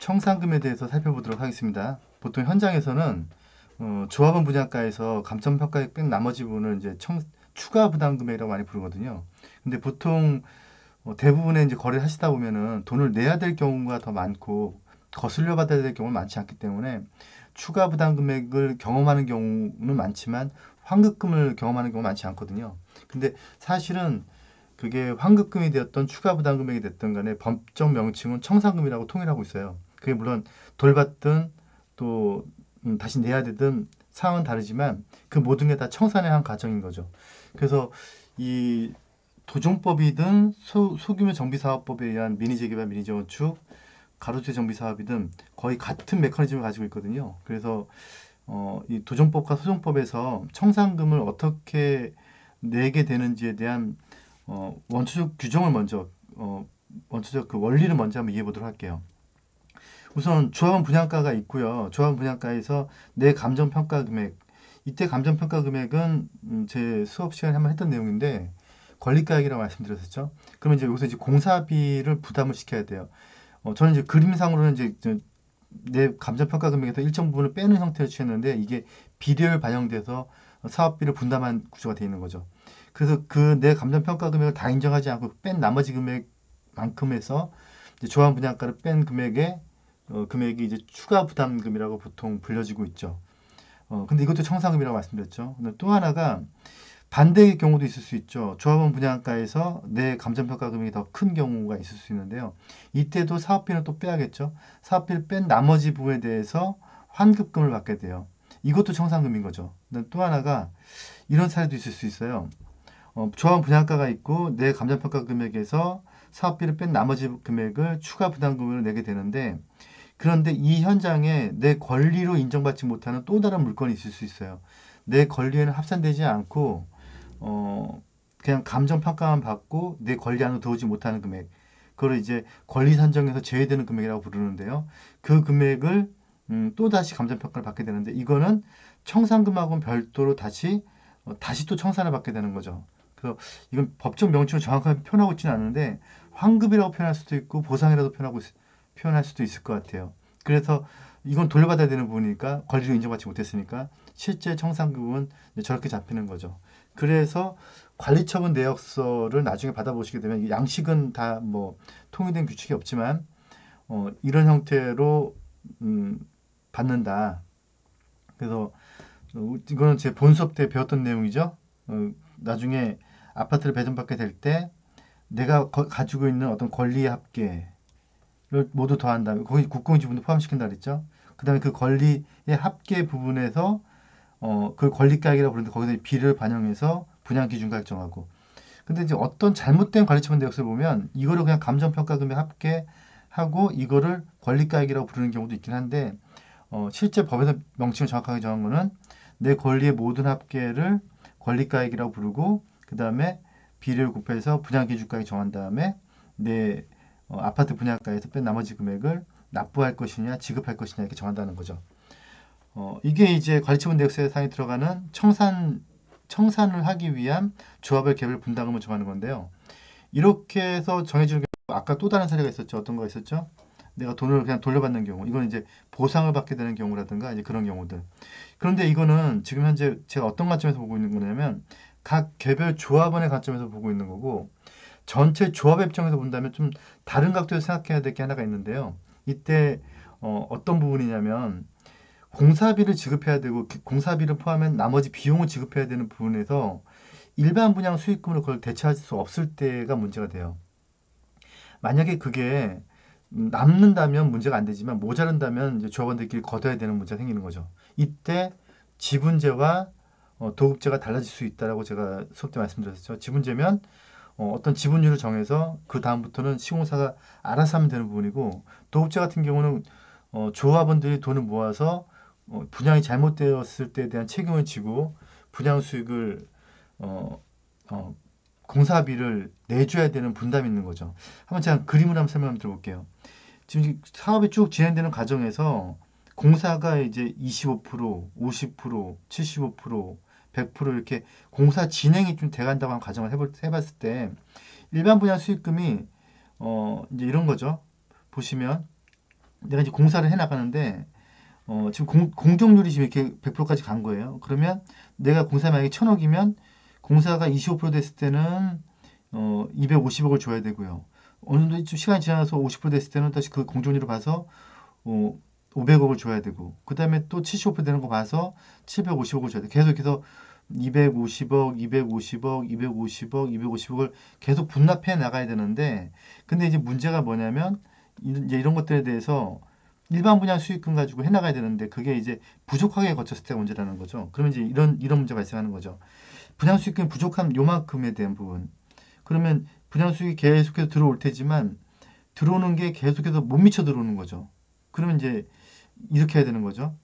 청산금에 대해서 살펴보도록 하겠습니다. 보통 현장에서는 조합원 분양가에서 감정평가액 뺀 나머지 부분을 이제 추가 부담금액이라고 많이 부르거든요. 근데 보통 대부분의 이제 거래를 하시다 보면은 돈을 내야 될 경우가 더 많고 거슬려 받아야 될 경우는 많지 않기 때문에 추가 부담 금액을 경험하는 경우는 많지만 환급금을 경험하는 경우는 많지 않거든요. 근데 사실은 그게 환급금이 되었던 추가 부담 금액이 됐던 간에 법적 명칭은 청산금이라고 통일하고 있어요. 그게 물론 돌받든 또 다시 내야 되든 상황은 다르지만 그 모든 게 다 청산의 한 과정인 거죠. 그래서 이 도정법이든 소규모 정비사업법에 의한 민의재개발, 민의재건축, 가로세 정비사업이든 거의 같은 메커니즘을 가지고 있거든요. 그래서 이 도정법과 소정법에서 청산금을 어떻게 내게 되는지에 대한 원초적 규정을 먼저 원초적 그 원리를 먼저 한번 이해해 보도록 할게요. 우선 조합원 분양가가 있고요. 조합원 분양가에서 내 감정평가 금액, 이때 감정평가 금액은 제 수업 시간에 한번 했던 내용인데 권리가액이라고 말씀드렸었죠. 그러면 이제 여기서 이제 공사비를 부담을 시켜야 돼요. 저는 이제 그림상으로는 이제 내 감정평가 금액에서 일정 부분을 빼는 형태를 취했는데 이게 비례율 반영돼서 사업비를 분담한 구조가 되어 있는 거죠. 그래서 그 내 감정평가 금액을 다 인정하지 않고 뺀 나머지 금액만큼에서 이제 조합 분양가를 뺀 금액이 이제 추가 부담금이라고 보통 불려지고 있죠. 근데 이것도 청산금이라고 말씀드렸죠. 근데 또 하나가 반대의 경우도 있을 수 있죠. 조합원 분양가에서 내 감정평가 금액이 더 큰 경우가 있을 수 있는데요. 이때도 사업비는 또 빼야겠죠. 사업비를 뺀 나머지 부분에 대해서 환급금을 받게 돼요. 이것도 청산금인 거죠. 또 하나가 이런 사례도 있을 수 있어요. 조합원 분양가가 있고 내 감정평가 금액에서 사업비를 뺀 나머지 금액을 추가 부담금을 내게 되는데 그런데 이 현장에 내 권리로 인정받지 못하는 또 다른 물건이 있을 수 있어요. 내 권리에는 합산되지 않고 그냥 감정 평가만 받고 내 권리 안으로 들어오지 못하는 금액. 그걸 이제 권리 산정에서 제외되는 금액이라고 부르는데요. 그 금액을 또 다시 감정 평가를 받게 되는데 이거는 청산금하고는 별도로 다시 또 청산을 받게 되는 거죠. 그래서 이건 법적 명칭을 정확하게 표현하고 있지는 않은데 환급이라고 표현할 수도 있고 보상이라도 표현할 수도 있을 것 같아요. 그래서 이건 돌려받아야 되는 부분이니까 권리로 인정받지 못했으니까 실제 청산금은 저렇게 잡히는 거죠. 그래서 관리처분 내역서를 나중에 받아보시게 되면 양식은 다 뭐 통일된 규칙이 없지만 이런 형태로 받는다. 그래서 이거는 제 본 수업 때 배웠던 내용이죠. 나중에 아파트를 배정받게 될 때 내가 가지고 있는 어떤 권리의 합계를 모두 더한 다음에 거기 국공지분도 포함시킨다 그랬죠. 그 다음에 그 권리의 합계 부분에서 그 권리가액이라고 부르는데 거기서 비를 반영해서 분양기준가액 정하고 근데 이제 어떤 잘못된 관리처분 내역서를 보면 이거를 그냥 감정평가금에 합계하고 이거를 권리가액이라고 부르는 경우도 있긴 한데 실제 법에서 명칭을 정확하게 정한 거는 내 권리의 모든 합계를 권리가액이라고 부르고 그 다음에 비례를 곱해서 분양기준가액 정한 다음에 내 아파트 분양가에서 뺀 나머지 금액을 납부할 것이냐 지급할 것이냐 이렇게 정한다는 거죠. 이게 이제 관리처분 내역서에 사항이 들어가는 청산을 하기 위한 조합의 개별 분담금을 정하는 건데요. 이렇게 해서 정해지는 경우 아까 또 다른 사례가 있었죠. 어떤 거 있었죠? 내가 돈을 그냥 돌려받는 경우. 이건 이제 보상을 받게 되는 경우라든가 이제 그런 경우들. 그런데 이거는 지금 현재 제가 어떤 관점에서 보고 있는 거냐면 각 개별 조합원의 관점에서 보고 있는 거고 전체 조합의 입장에서 본다면 좀 다른 각도에서 생각해야 될 게 하나가 있는데요. 이때 어떤 부분이냐면 공사비를 지급해야 되고 공사비를 포함한 나머지 비용을 지급해야 되는 부분에서 일반 분양 수익금으로 그걸 대체할 수 없을 때가 문제가 돼요. 만약에 그게 남는다면 문제가 안 되지만 모자른다면 이제 조합원들끼리 걷어야 되는 문제가 생기는 거죠. 이때 지분제와 도급제가 달라질 수 있다라고 제가 수업 때 말씀드렸죠. 지분제면 어떤 지분율을 정해서 그 다음부터는 시공사가 알아서 하면 되는 부분이고 도급제 같은 경우는 조합원들이 돈을 모아서 분양이 잘못되었을 때에 대한 책임을 지고 분양 수익을 어, 어, 공사비를 내줘야 되는 분담이 있는 거죠. 한번 제가 그림을 한번 설명 드려볼게요. 지금 사업이 쭉 진행되는 과정에서 공사가 이제 25%, 50%, 75%, 100% 이렇게 공사 진행이 좀 돼간다고 한 가정을 해봤을 때 일반 분야 수익금이 이제 이런 거죠. 보시면 내가 이제 공사를 해 나가는데 지금 공정률이 지금 이렇게 100%까지 간 거예요. 그러면 내가 공사 만약에 1000억이면 공사가 25% 됐을 때는 250억을 줘야 되고요. 어느 정도 좀 시간이 지나서 50% 됐을 때는 다시 그 공정률을 봐서 500억을 줘야 되고, 그 다음에 또 75% 되는 거 봐서 750억을 줘야 돼. 계속해서 250억, 250억, 250억, 250억을 계속 분납해 나가야 되는데, 근데 이제 문제가 뭐냐면, 이제 이런 것들에 대해서 일반 분야 수익금 가지고 해 나가야 되는데, 그게 이제 부족하게 거쳤을 때 문제라는 거죠. 그러면 이제 이런 문제가 발생하는 거죠. 분양 수익금이 부족한 요만큼에 대한 부분. 그러면 분양 수익이 계속해서 들어올 테지만, 들어오는 게 계속해서 못 미쳐 들어오는 거죠. 그러면 이제 이렇게 해야 되는 거죠.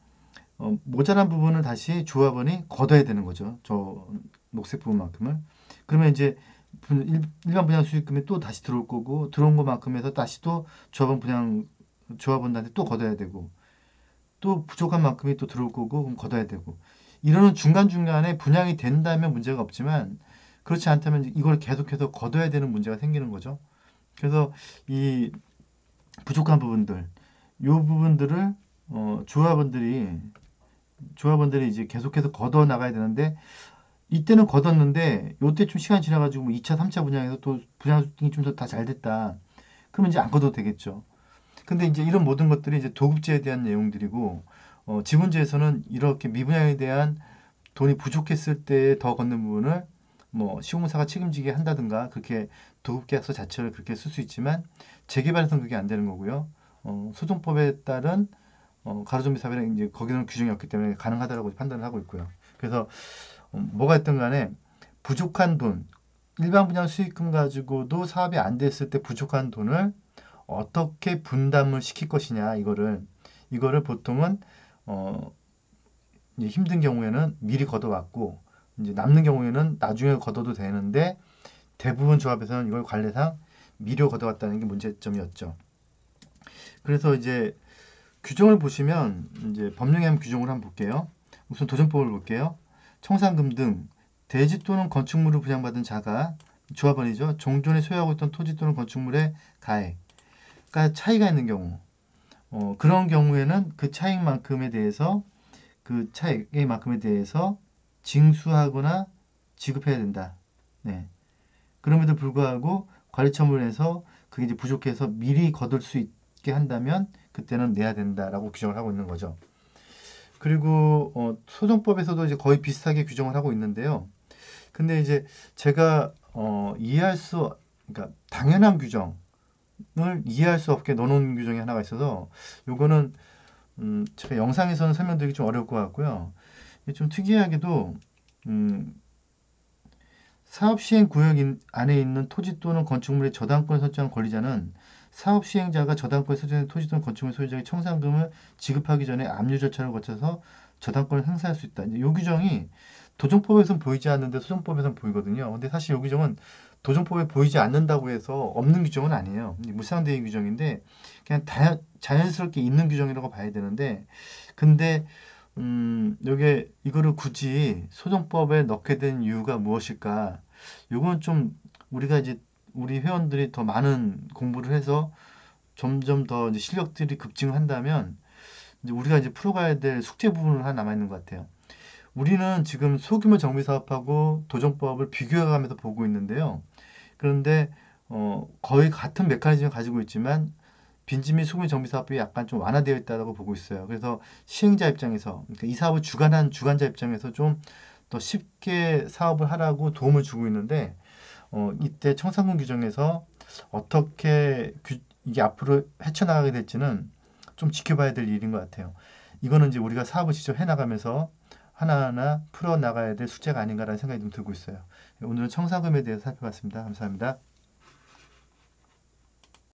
모자란 부분을 다시 조합원이 걷어야 되는 거죠. 저 녹색 부분만큼을. 그러면 이제 일반 분양 수익금이 또 다시 들어올 거고, 들어온 것만큼 해서 다시 또 조합원들한테 또 걷어야 되고, 또 부족한 만큼이 또 들어올 거고, 그럼 걷어야 되고. 이러는 중간중간에 분양이 된다면 문제가 없지만, 그렇지 않다면 이걸 계속해서 걷어야 되는 문제가 생기는 거죠. 그래서 이 부족한 부분들, 이 부분들을 조합원들이 이제 계속해서 걷어 나가야 되는데, 이때는 걷었는데 요때좀 시간이 지나가지고 뭐 2차, 3차 분양에서 또 분양이 좀 더 다 잘 됐다. 그러면 이제 안 걷어도 되겠죠. 근데 이제 이런 모든 것들이 이제 도급제에 대한 내용들이고, 지분제에서는 이렇게 미분양에 대한 돈이 부족했을 때 더 걷는 부분을 뭐 시공사가 책임지게 한다든가, 그렇게 도급계약서 자체를 그렇게 쓸 수 있지만, 재개발에서는 그게 안 되는 거고요. 소송법에 따른 가로점비 사업이랑 이제 거기는 규정이 없기 때문에 가능하다고 판단을 하고 있고요. 그래서 뭐가 있든 간에 부족한 돈, 일반 분양 수익금 가지고도 사업이 안 됐을 때 부족한 돈을 어떻게 분담을 시킬 것이냐, 이거를 보통은 어, 이제 힘든 경우에는 미리 걷어왔고, 이제 남는 경우에는 나중에 걷어도 되는데, 대부분 조합에서는 이걸 관례상 미리 걷어왔다는 게 문제점이었죠. 그래서 이제 규정을 보시면, 이제 법령에 한번 규정을 한번 볼게요. 우선 도전법을 볼게요. 청산금 등 대지 또는 건축물을 분양받은 자가, 조합원이죠, 종전에 소유하고 있던 토지 또는 건축물의 가액과 차이가 있는 경우, 그런 경우에는 그 차익만큼에 대해서 징수하거나 지급해야 된다. 네. 그럼에도 불구하고 관리처분에서 그게 이제 부족해서 미리 거둘 수 있게 한다면 그때는 내야 된다라고 규정을 하고 있는 거죠. 그리고 소송법에서도 이제 거의 비슷하게 규정을 하고 있는데요. 근데 이제 제가 그러니까 당연한 규정을 이해할 수 없게 넣어놓은 규정이 하나가 있어서, 요거는 제가 영상에서는 설명드리기 좀 어려울 것 같고요. 좀 특이하게도 사업시행 구역 안에 있는 토지 또는 건축물의 저당권을 설정한 권리자는 사업 시행자가 저당권에 설정된 토지 또는 건축물 소유자에게 청산금을 지급하기 전에 압류 절차를 거쳐서 저당권을 행사할 수 있다. 이 규정이 도정법에서는 보이지 않는데 소정법에서는 보이거든요. 근데 사실 이 규정은 도정법에 보이지 않는다고 해서 없는 규정은 아니에요. 무상대행 규정인데 그냥 자연스럽게 있는 규정이라고 봐야 되는데, 근데 요게 이거를 굳이 소정법에 넣게 된 이유가 무엇일까? 요건 좀 우리가 이제 우리 회원들이 더 많은 공부를 해서 점점 더 이제 실력들이 급증한다면 이제 우리가 이제 풀어가야 될 숙제 부분은 하나 남아 있는 것 같아요. 우리는 지금 소규모 정비 사업하고 도정법을 비교해가면서 보고 있는데요. 그런데 거의 같은 메커니즘을 가지고 있지만 빈집 및 소규모 정비 사업이 약간 좀 완화되어 있다고 보고 있어요. 그래서 시행자 입장에서, 그러니까 이 사업을 주관한 주관자 입장에서 좀 더 쉽게 사업을 하라고 도움을 주고 있는데, 이때 청산금 규정에서 어떻게 이게 앞으로 헤쳐나가게 될지는 좀 지켜봐야 될 일인 것 같아요. 이거는 이제 우리가 사업을 직접 해나가면서 하나하나 풀어나가야 될 숙제가 아닌가라는 생각이 좀 들고 있어요. 오늘은 청산금에 대해서 살펴봤습니다. 감사합니다.